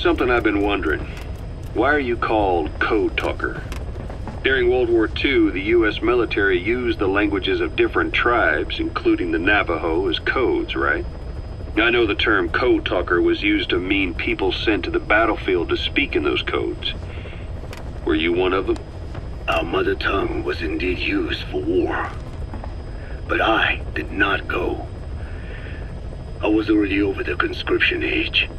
something I've been wondering. Why are you called Code Talker? During World War II, the U.S. military used the languages of different tribes, including the Navajo, as codes, right? I know the term Code Talker was used to mean people sent to the battlefield to speak in those codes. Were you one of them? Our mother tongue was indeed used for war. But I did not go. I was already over the conscription age.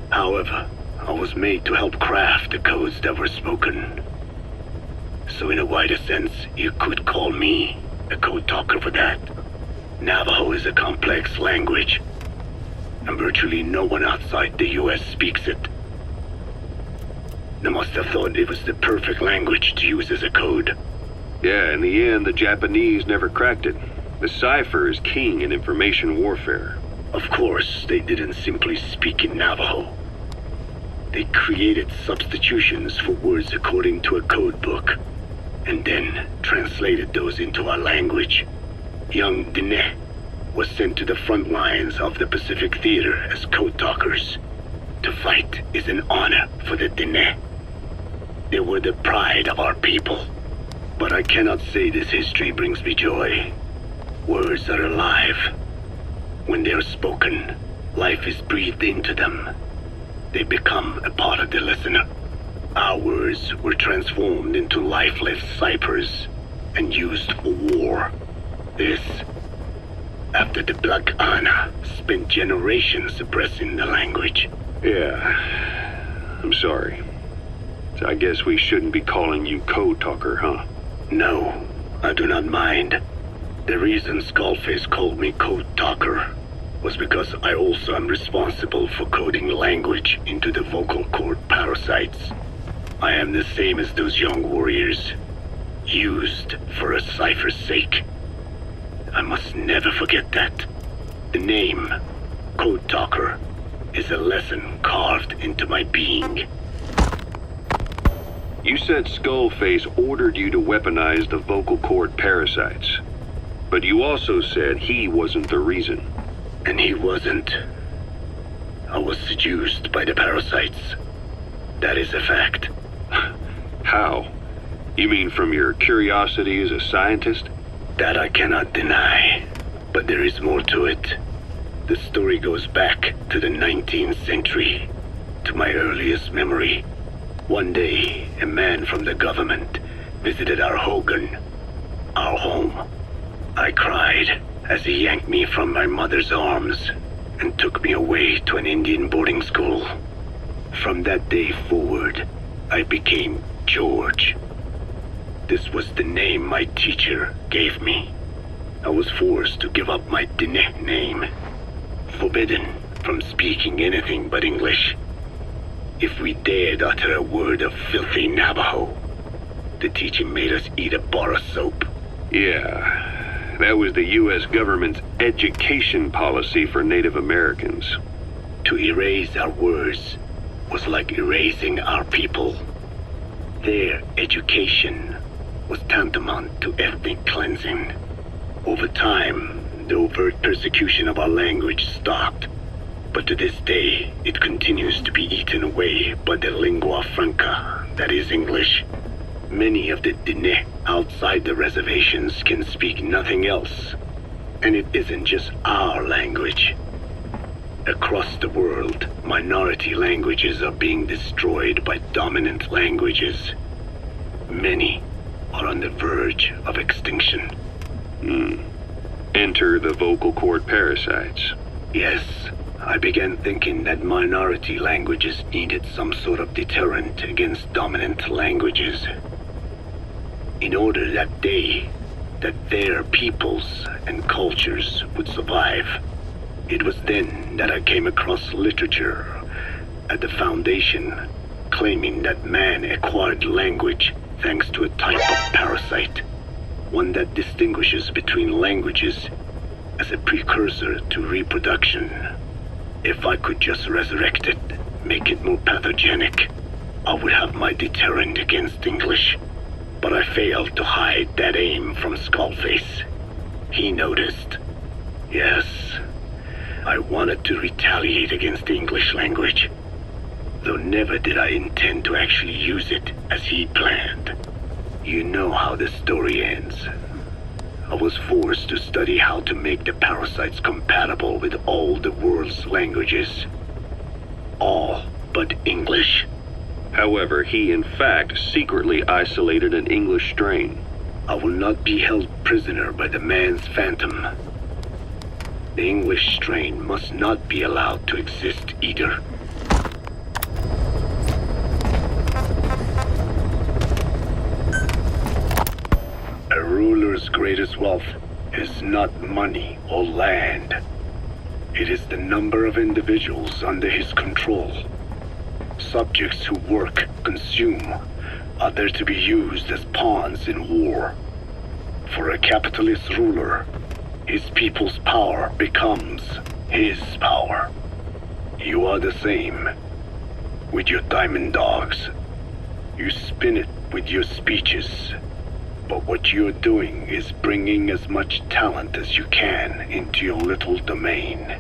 However, I was made to help craft the codes that were spoken. So in a wider sense, you could call me a code talker for that. Navajo is a complex language, and virtually no one outside the US speaks it. They must have thought it was the perfect language to use as a code. Yeah, in the end, the Japanese never cracked it. The cipher is king in information warfare. Of course, they didn't simply speak in Navajo. They created substitutions for words according to a code book, and then translated those into our language. Young Diné was sent to the front lines of the Pacific Theater as code talkers. To fight is an honor for the Diné. They were the pride of our people. But I cannot say this history brings me joy. Words are alive. When they are spoken, life is breathed into them. They become a part of the listener. Our words were transformed into lifeless ciphers and used for war. This, after the Black Ana spent generations suppressing the language. Yeah, I'm sorry. So I guess we shouldn't be calling you Code Talker, huh? No, I do not mind. The reason Skullface called me Code Talker was because I also am responsible for coding language into the vocal cord parasites. I am the same as those young warriors, used for a cipher's sake. I must never forget that. The name, Code Talker, is a lesson carved into my being. You said Skullface ordered you to weaponize the vocal cord parasites. But you also said he wasn't the reason. And he wasn't. I was seduced by the parasites. That is a fact. How? You mean from your curiosity as a scientist? That I cannot deny. But there is more to it. The story goes back to the 19th century, to my earliest memory. One day, a man from the government visited our Hogan, our home. I cried as he yanked me from my mother's arms and took me away to an Indian boarding school. From that day forward, I became George. This was the name my teacher gave me. I was forced to give up my Diné name, forbidden from speaking anything but English. If we dared utter a word of filthy Navajo, the teacher made us eat a bar of soap. Yeah, that was the U.S. government's education policy for Native Americans. To erase our words was like erasing our people. Their education was tantamount to ethnic cleansing. Over time, the overt persecution of our language stopped. But to this day, it continues to be eaten away by the lingua franca, that is English. Many of the Diné outside the reservations can speak nothing else. And it isn't just our language. Across the world, minority languages are being destroyed by dominant languages. Many are on the verge of extinction. Enter the vocal cord parasites. Yes. I began thinking that minority languages needed some sort of deterrent against dominant languages. In order that their peoples and cultures would survive. It was then that I came across literature at the Foundation claiming that man acquired language thanks to a type of parasite, one that distinguishes between languages as a precursor to reproduction. If I could just resurrect it, make it more pathogenic, I would have my deterrent against English. But I failed to hide that aim from Skullface. He noticed. Yes, I wanted to retaliate against the English language. though never did I intend to actually use it as he planned. You know how the story ends. I was forced to study how to make the parasites compatible with all the world's languages. All but English. However, he in fact secretly isolated an English strain. I will not be held prisoner by the man's phantom. The English strain must not be allowed to exist either. A ruler's greatest wealth is not money or land. It is the number of individuals under his control. Subjects who work, consume, are there to be used as pawns in war. For a capitalist ruler, his people's power becomes his power. You are the same. With your diamond dogs, you spin it with your speeches. But what you're doing is bringing as much talent as you can into your little domain.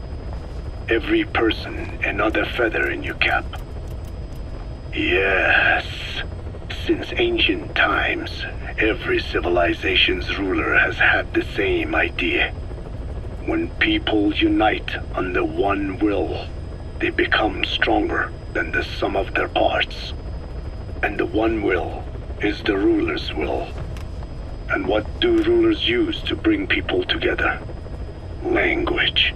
Every person another feather in your cap. Yes. Since ancient times, every civilization's ruler has had the same idea. When people unite under one will, they become stronger than the sum of their parts. And the one will is the ruler's will. And what do rulers use to bring people together? Language.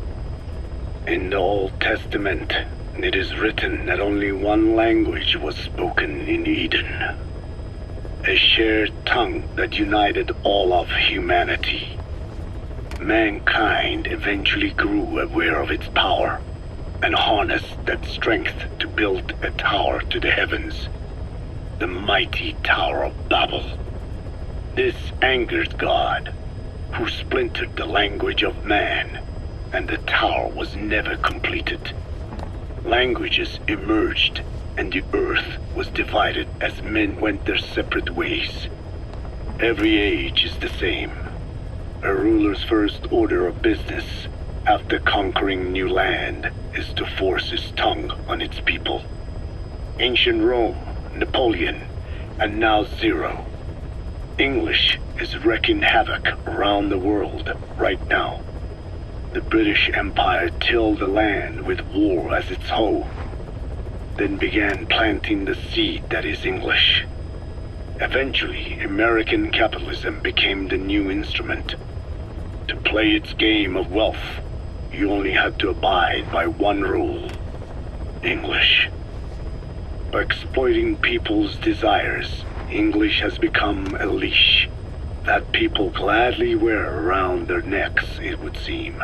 In the Old Testament, it is written that only one language was spoken in Eden. A shared tongue that united all of humanity. Mankind eventually grew aware of its power and harnessed that strength to build a tower to the heavens. The mighty Tower of Babel. This angered God, who splintered the language of man, and the tower was never completed. Languages emerged, and the earth was divided as men went their separate ways. Every age is the same. A ruler's first order of business, after conquering new land, is to force his tongue on its people. Ancient Rome, Napoleon, and now Zero. English is wreaking havoc around the world right now. The British Empire tilled the land with war as its hoe, then began planting the seed that is English. Eventually, American capitalism became the new instrument. To play its game of wealth, you only had to abide by one rule: English. By exploiting people's desires, English has become a leash that people gladly wear around their necks, it would seem.